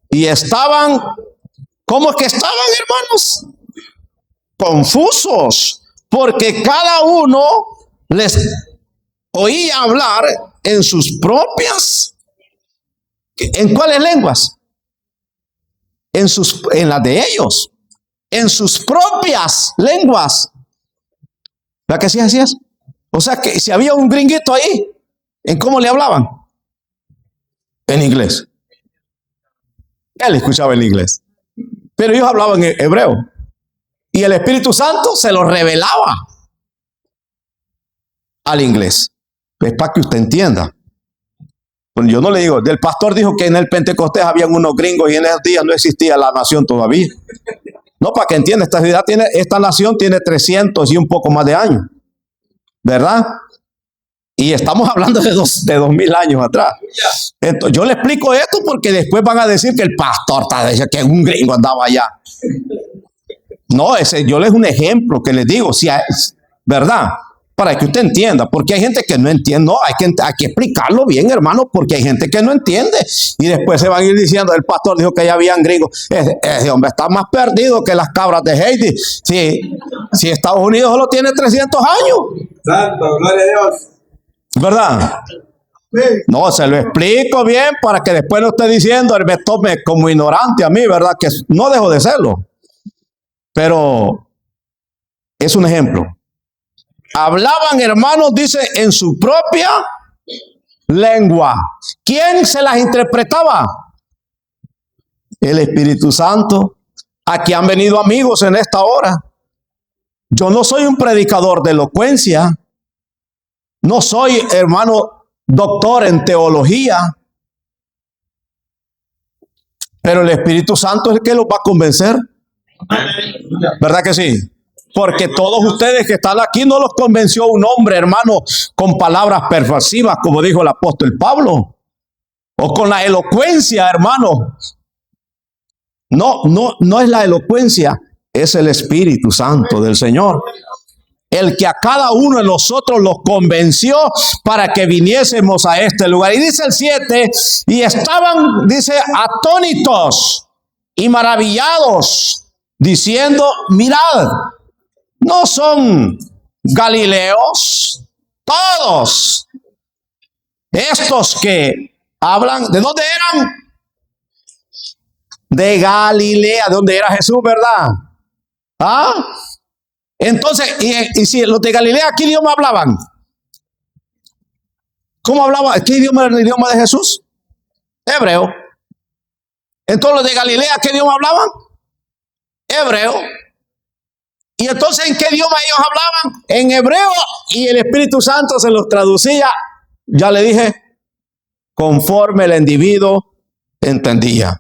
A: y estaban, ¿cómo que estaban, hermanos? Confusos, porque cada uno les oía hablar en sus propias. ¿En cuáles lenguas? En las de ellos. En sus propias lenguas. ¿Verdad que sí así es? O sea que si había un gringuito ahí, ¿en cómo le hablaban? En inglés. Él escuchaba en inglés. Pero ellos hablaban en hebreo. Y el Espíritu Santo se lo revelaba al inglés. Es para que usted entienda. Bueno, yo no le digo, el pastor dijo que en el Pentecostés habían unos gringos y en esos días no existía la nación todavía. No, para que entienda, esta nación tiene 300 y un poco más de años, ¿verdad? Y estamos hablando de 2000 años atrás. Entonces, yo le explico esto porque después van a decir que el pastor está diciendo que un gringo andaba allá. No, yo les un ejemplo que les digo, si ¿verdad? Para que usted entienda, porque hay gente que no entiende, no, hay que explicarlo bien, hermano, porque hay gente que no entiende. Y después se van a ir diciendo, el pastor dijo que ya habían gringos. Ese hombre está más perdido que las cabras de Haití. Si Estados Unidos solo tiene 300 años.
B: Santo, gloria a Dios.
A: ¿Verdad? No, se lo explico bien para que después no esté diciendo, él me tome como ignorante a mí, ¿verdad? Que no dejo de serlo. Pero es un ejemplo. Hablaban, hermanos, dice, en su propia lengua. ¿Quién se las interpretaba? El Espíritu Santo. Aquí han venido amigos en esta hora. Yo no soy un predicador de elocuencia. No soy, hermano, doctor en teología. Pero el Espíritu Santo es el que los va a convencer. ¿Verdad que sí? Porque todos ustedes que están aquí no los convenció un hombre, hermano, con palabras persuasivas, como dijo el apóstol Pablo, o con la elocuencia, hermano. No es la elocuencia, es el Espíritu Santo del Señor, el que a cada uno de nosotros los convenció para que viniésemos a este lugar. Y dice el 7, y estaban, dice, atónitos y maravillados, diciendo, mirad, ¿no son galileos todos estos que hablan? ¿De dónde eran? De Galilea, de donde era Jesús, ¿verdad? ¿Ah? Entonces, y si los de Galilea, ¿qué idioma hablaban? ¿Cómo hablaban? ¿Qué idioma era el idioma de Jesús? Hebreo. Entonces, los de Galilea, ¿qué idioma hablaban? Hebreo. Y entonces, ¿en qué idioma ellos hablaban? En hebreo, y el Espíritu Santo se los traducía, ya le dije, conforme el individuo entendía.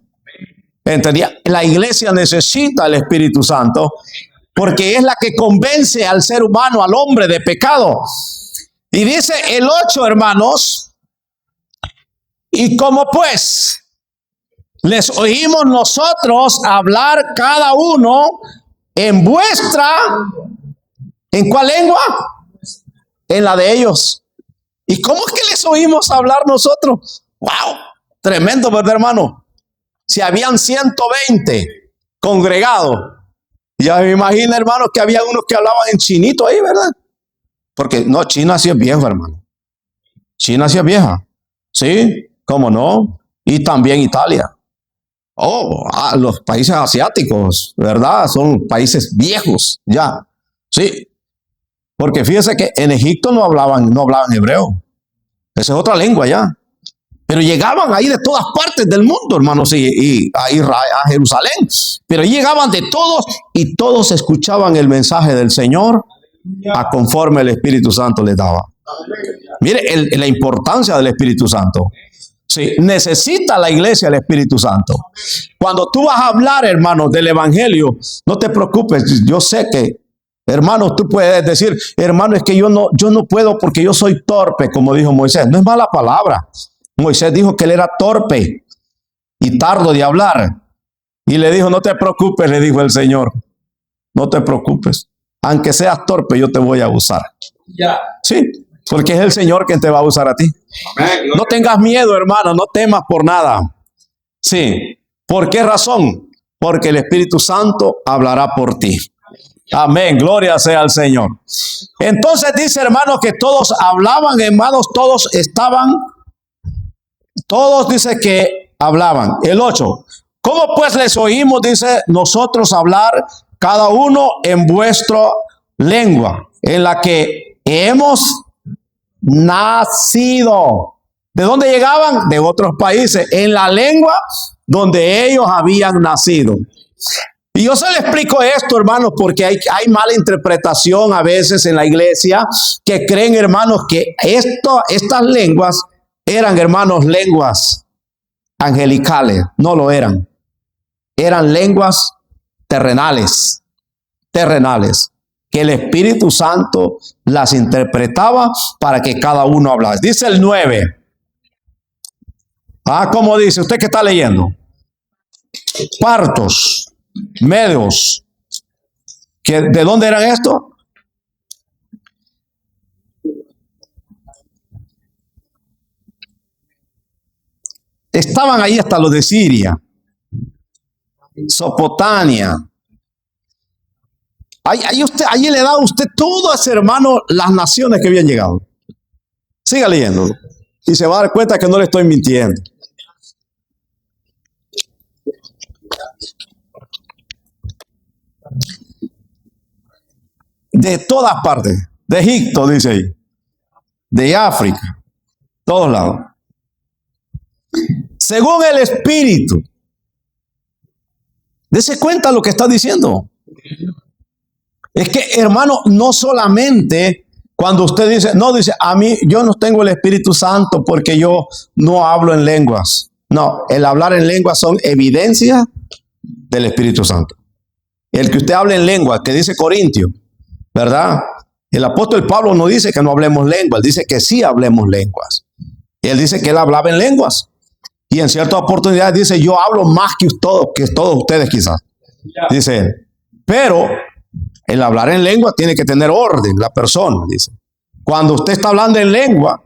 A: La iglesia necesita el Espíritu Santo porque es la que convence al ser humano, al hombre, de pecado. Y dice el 8, hermanos, y como pues les oímos nosotros hablar cada uno en vuestra, ¿en cuál lengua? En la de ellos. ¿Y cómo es que les oímos hablar nosotros? ¡Wow! Tremendo, ¿verdad, hermano? Si habían 120 congregados, ya me imagino, hermano, que había unos que hablaban en chinito ahí, ¿verdad? Porque no, China sí es viejo, hermano. China sí es vieja. Sí, cómo no. Y también Italia. Los países asiáticos, ¿verdad? Son países viejos ya. Sí. Porque fíjese que en Egipto no hablaban hebreo. Esa es otra lengua ya. Pero llegaban ahí de todas partes del mundo, hermanos, y a Israel, a Jerusalén. Pero llegaban de todos y todos escuchaban el mensaje del Señor a conforme el Espíritu Santo les daba. Mire la importancia del Espíritu Santo. Sí, necesita la iglesia el Espíritu Santo. Cuando tú vas a hablar, hermanos, del Evangelio, no te preocupes. Yo sé que, hermanos, tú puedes decir, hermano, es que yo no puedo porque yo soy torpe, como dijo Moisés. No es mala palabra. Moisés dijo que él era torpe y tardo de hablar. Y le dijo, no te preocupes, le dijo el Señor. No te preocupes. Aunque seas torpe, yo te voy a usar.
B: Ya.
A: Sí, porque es el Señor quien te va a usar a ti.
B: Amén.
A: No tengas miedo, hermano, no temas por nada. Sí, ¿por qué razón? Porque el Espíritu Santo hablará por ti. Amén, gloria sea al Señor. Entonces dice, hermanos, que todos hablaban, hermanos, todos dice que hablaban. El 8, ¿cómo pues les oímos? Dice, nosotros hablar cada uno en vuestra lengua, en la que hemos nacido. ¿De dónde llegaban? De otros países, en la lengua donde ellos habían nacido. Y yo se le explico esto, hermanos, porque hay mala interpretación a veces en la iglesia, que creen, hermanos, que estas lenguas eran, hermanos, lenguas angelicales. No lo eran. Eran lenguas terrenales, que el Espíritu Santo las interpretaba para que cada uno hablara. Dice el 9. ¿Cómo dice? ¿Usted qué está leyendo? Partos, medos, ¿De dónde eran estos? Estaban ahí hasta los de Siria, Sopotamia. Ahí le da a usted todo a ese hermano las naciones que habían llegado. Siga leyendo y se va a dar cuenta que no le estoy mintiendo. De todas partes, de Egipto, dice ahí, de África, todos lados. Según el Espíritu. Dese cuenta lo que está diciendo. Es que, hermano, no solamente cuando usted dice, no, dice, a mí, yo no tengo el Espíritu Santo porque yo no hablo en lenguas. No, el hablar en lenguas son evidencias del Espíritu Santo. El que usted hable en lenguas, que dice Corintio, ¿verdad? El apóstol Pablo no dice que no hablemos lenguas, dice que sí hablemos lenguas. Él dice que él hablaba en lenguas. Y en ciertas oportunidades dice, yo hablo más que todos ustedes quizás. Dice él. Pero el hablar en lengua tiene que tener orden, la persona, dice. Cuando usted está hablando en lengua,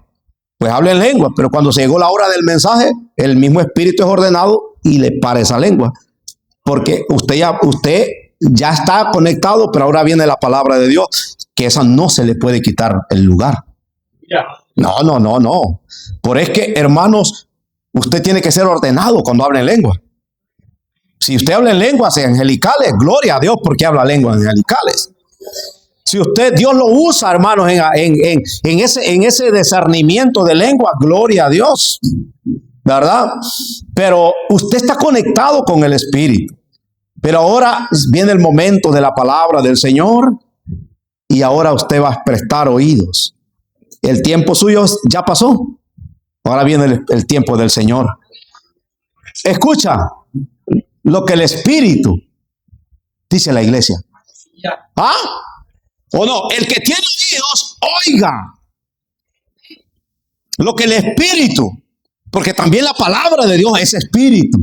A: pues hable en lengua. Pero cuando se llegó la hora del mensaje, el mismo Espíritu es ordenado y le para esa lengua. Porque usted ya está conectado, pero ahora viene la palabra de Dios, que esa no se le puede quitar el lugar. No. Por es que, hermanos, usted tiene que ser ordenado cuando habla en lengua. Si usted habla en lenguas angelicales, gloria a Dios porque habla lenguas angelicales. Si Dios lo usa, hermanos, en ese discernimiento de lengua, gloria a Dios, ¿verdad? Pero usted está conectado con el Espíritu. Pero ahora viene el momento de la palabra del Señor y ahora usted va a prestar oídos. El tiempo suyo ya pasó. Ahora viene el tiempo del Señor. Escucha lo que el Espíritu dice a la iglesia. ¿Ah? ¿O no? El que tiene oídos, oiga lo que el Espíritu, porque también la palabra de Dios es Espíritu.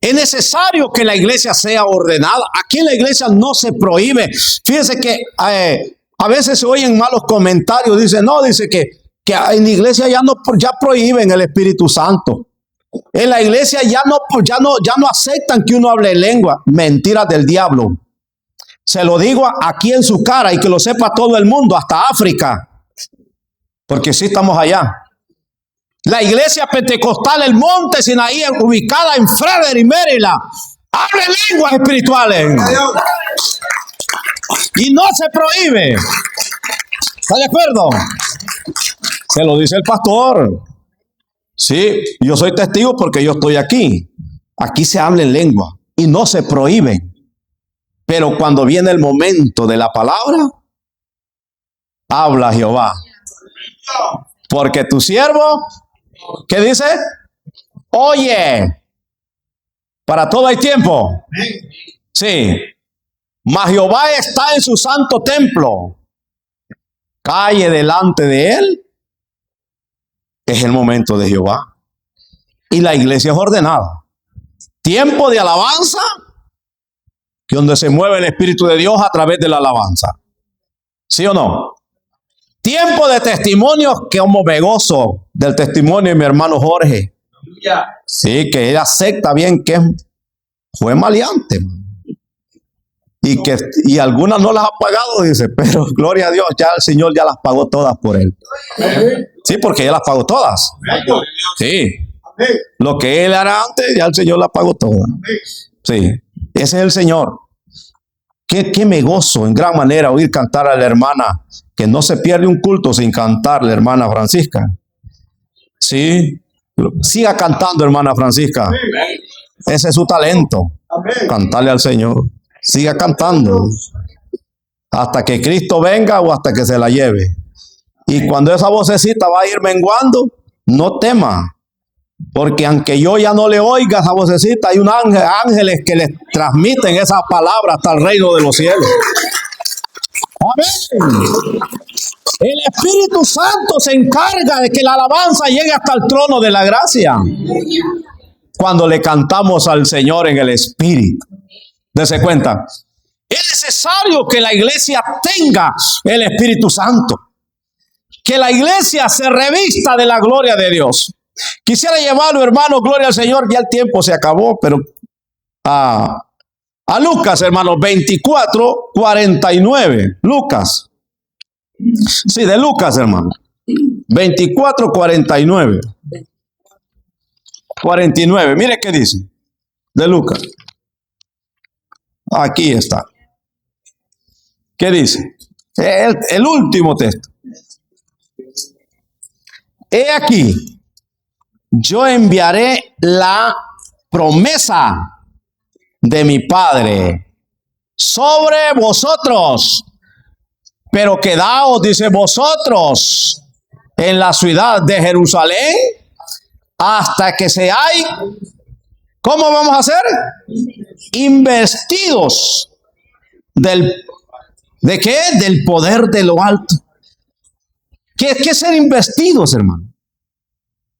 A: Es necesario que la iglesia sea ordenada. Aquí en la iglesia no se prohíbe. Fíjense que a veces se oyen malos comentarios. Dice que en la iglesia ya prohíben el Espíritu Santo. En la iglesia ya no aceptan que uno hable lengua. Mentiras del diablo. Se lo digo aquí en su cara y que lo sepa todo el mundo, hasta África. Porque sí estamos allá. La iglesia pentecostal, el Monte Sinaí, ubicada en Frederick, Maryland, habla lenguas espirituales. Y no se prohíbe. ¿Está de acuerdo? Se lo dice el pastor. Sí, yo soy testigo porque yo estoy aquí. Aquí se habla en lengua y no se prohíbe. Pero cuando viene el momento de la palabra, habla Jehová. Porque tu siervo, ¿qué dice? Oye, para todo hay tiempo. Sí. Mas Jehová está en su santo templo. Calle delante de él. Es el momento de Jehová. Y la iglesia es ordenada. Tiempo de alabanza, que donde se mueve el Espíritu de Dios a través de la alabanza. ¿Sí o no? Tiempo de testimonios, que como me gozo del testimonio de mi hermano Jorge. Sí, que él acepta bien que fue maleante. Y algunas no las ha pagado, dice, pero gloria a Dios, ya el Señor ya las pagó todas por él. Sí, porque ya las pagó todas. Sí. Lo que él hará antes, ya el Señor las pagó todas. Sí, ese es el Señor. ¿Qué me gozo en gran manera oír cantar a la hermana, que no se pierde un culto sin cantar, la hermana Francisca. Sí, siga cantando, hermana Francisca. Ese es su talento. Cantarle al Señor. Siga cantando hasta que Cristo venga o hasta que se la lleve. Y cuando esa vocecita va a ir menguando, no tema, porque aunque yo ya no le oiga esa vocecita, hay ángeles que le transmiten esa palabra hasta el reino de los cielos. Amén. El Espíritu Santo se encarga de que la alabanza llegue hasta el trono de la gracia cuando le cantamos al Señor en el Espíritu. Dese cuenta, Es necesario que la iglesia tenga el Espíritu Santo. Que la iglesia se revista de la gloria de Dios. Quisiera llevarlo, hermano, gloria al Señor. Ya el tiempo se acabó, pero a Lucas, hermano, 24, 49. Lucas. Sí, de Lucas, hermano. 24, 49. 49. Mire qué dice. De Lucas. Aquí está. ¿Qué dice? El último texto. He aquí, yo enviaré la promesa de mi Padre sobre vosotros, pero quedaos, dice, vosotros en la ciudad de Jerusalén hasta que seáis, ¿cómo vamos a hacer? Investidos ¿de qué? Del poder de lo alto. ¿Qué es ser investidos, hermano?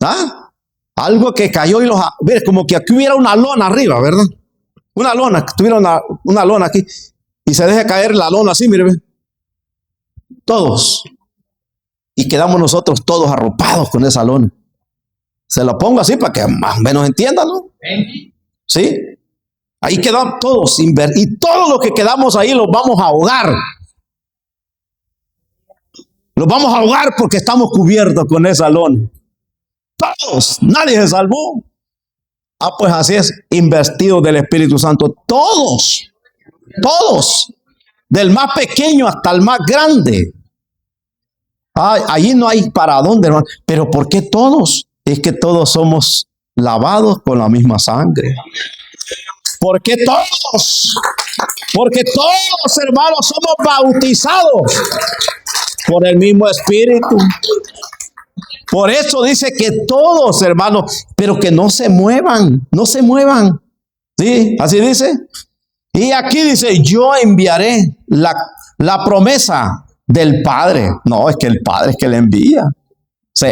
A: ¿Ah? Algo que cayó y ver, como que aquí hubiera una lona arriba, ¿verdad? Una lona, que tuviera una lona aquí y se deja caer la lona así, mire, todos. Y quedamos nosotros todos arropados con esa lona. Se lo pongo así para que más o menos entiendan, ¿no? ¿Sí? Ahí quedamos todos y todo lo que quedamos ahí los vamos a ahogar. Los vamos a ahogar porque estamos cubiertos con esa lona. Todos, nadie se salvó. Pues así es, investidos del Espíritu Santo. Todos, del más pequeño hasta el más grande. Allí no hay para dónde, hermano. Pero ¿por qué todos? Es que todos somos lavados con la misma sangre. ¿Por qué todos? Porque todos, hermanos, somos bautizados por el mismo Espíritu. Por eso dice que todos, hermanos, pero que no se muevan. ¿Sí? Así dice. Y aquí dice, yo enviaré la promesa del Padre. No, es que el Padre es que le envía. Sí,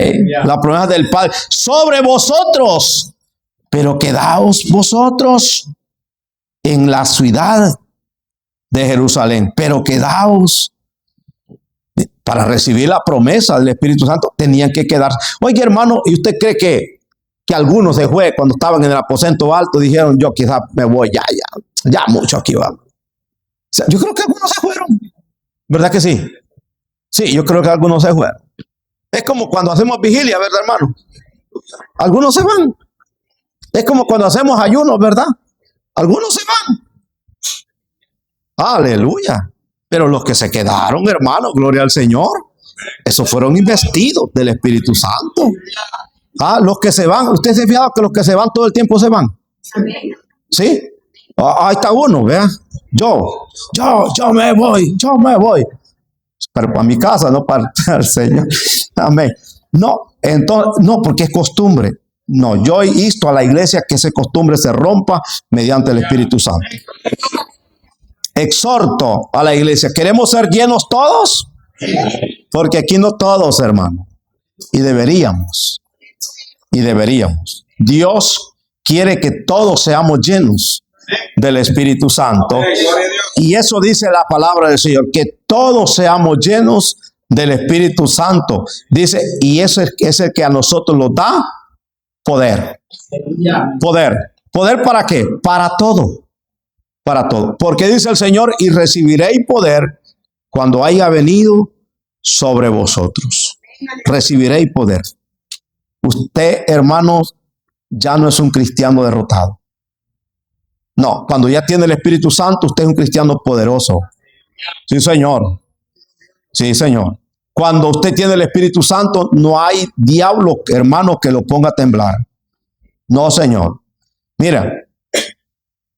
A: la promesa del Padre sobre vosotros. Pero quedaos vosotros en la ciudad de Jerusalén. Pero quedaos. Para recibir la promesa del Espíritu Santo tenían que quedarse. Oye, hermano, ¿y usted cree que algunos se fue cuando estaban en el aposento alto? Dijeron, yo quizás me voy, ya mucho aquí va. O sea, yo creo que algunos se fueron. ¿Verdad que sí? Sí, yo creo que algunos se fueron. Es como cuando hacemos vigilia, ¿verdad, hermano? Algunos se van. Es como cuando hacemos ayunos, ¿verdad? Algunos se van. Aleluya. Pero los que se quedaron, hermano, gloria al Señor, esos fueron investidos del Espíritu Santo. Los que se van, usted se ha fijado que los que se van todo el tiempo se van. ¿Sí? Ahí está uno, vea. Yo me voy. Pero para mi casa, no para el Señor. Amén. No, entonces, no, porque es costumbre. No, yo insto a la iglesia que esa costumbre se rompa mediante el Espíritu Santo. Exhorto a la iglesia. ¿Queremos ser llenos todos? Porque aquí no todos, hermano. Y deberíamos. Dios quiere que todos seamos llenos del Espíritu Santo. Y eso dice la palabra del Señor, que todos seamos llenos del Espíritu Santo. Dice, y eso es el que a nosotros nos da poder. ¿Poder para qué? Para todo. Porque dice el Señor, y recibiréis poder cuando haya venido sobre vosotros. Recibiréis poder. Usted, hermanos, ya no es un cristiano derrotado. No, cuando ya tiene el Espíritu Santo, usted es un cristiano poderoso. Sí, Señor. Cuando usted tiene el Espíritu Santo, no hay diablo, hermano, que lo ponga a temblar. No, Señor. Mira.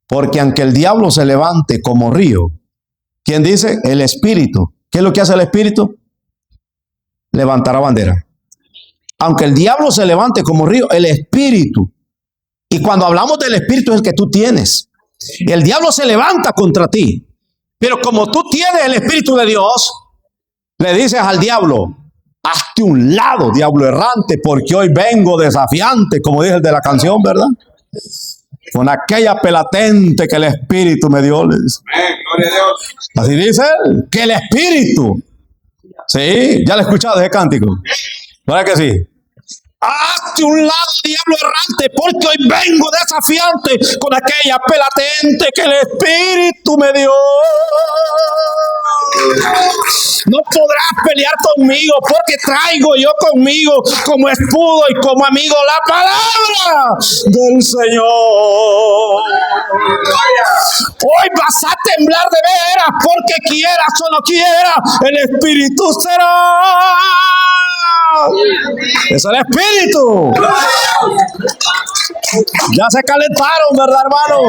A: Porque aunque el diablo se levante como río, ¿quién dice? El Espíritu. ¿Qué es lo que hace el Espíritu? Levantará bandera. Aunque el diablo se levante como río, el Espíritu. Y cuando hablamos del Espíritu es el que tú tienes. El diablo se levanta contra ti. Pero como tú tienes el Espíritu de Dios, le dices al diablo, hazte un lado, diablo errante, porque hoy vengo desafiante, como dice el de la canción, ¿verdad? Con aquella pelatente que el Espíritu me dio. Le dice.
B: Gloria a Dios.
A: Así dice él, que el Espíritu. Sí, ya lo he escuchado ese cántico. ¿Verdad que sí? Hazte un lado, diablo errante, porque hoy vengo desafiante con aquella pe latente que el Espíritu me dio. No podrás pelear conmigo, porque traigo yo conmigo como escudo y como amigo la palabra del Señor. Hoy vas a temblar de veras, porque quieras o no quieras, el Espíritu será. Es el Espíritu. Ya se calentaron, ¿verdad, hermano?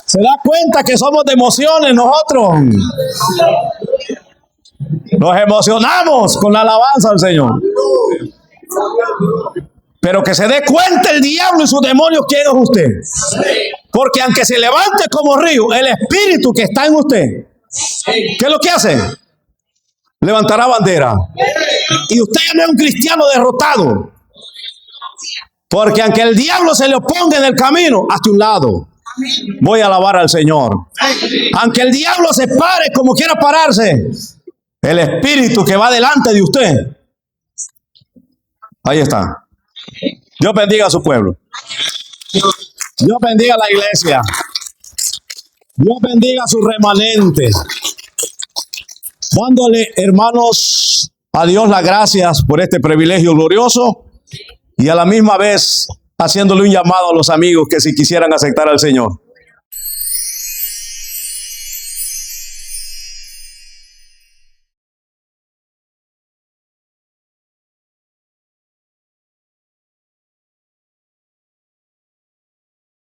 A: Se da cuenta que somos de emociones nosotros. Nos emocionamos con la alabanza al Señor. Pero que se dé cuenta el diablo y sus demonios quién es usted. Porque aunque se levante como río, el Espíritu que está en usted, ¿qué es lo que hace? Levantará bandera. Y usted no es un cristiano derrotado. Porque aunque el diablo se le oponga en el camino, hacia un lado. Voy a alabar al Señor. Aunque el diablo se pare como quiera pararse, el Espíritu que va delante de usted, ahí está. Dios bendiga a su pueblo. Dios bendiga a la iglesia. Dios bendiga a su remanente. Dándole, hermanos, a Dios las gracias por este privilegio glorioso y a la misma vez haciéndole un llamado a los amigos que si quisieran aceptar al Señor.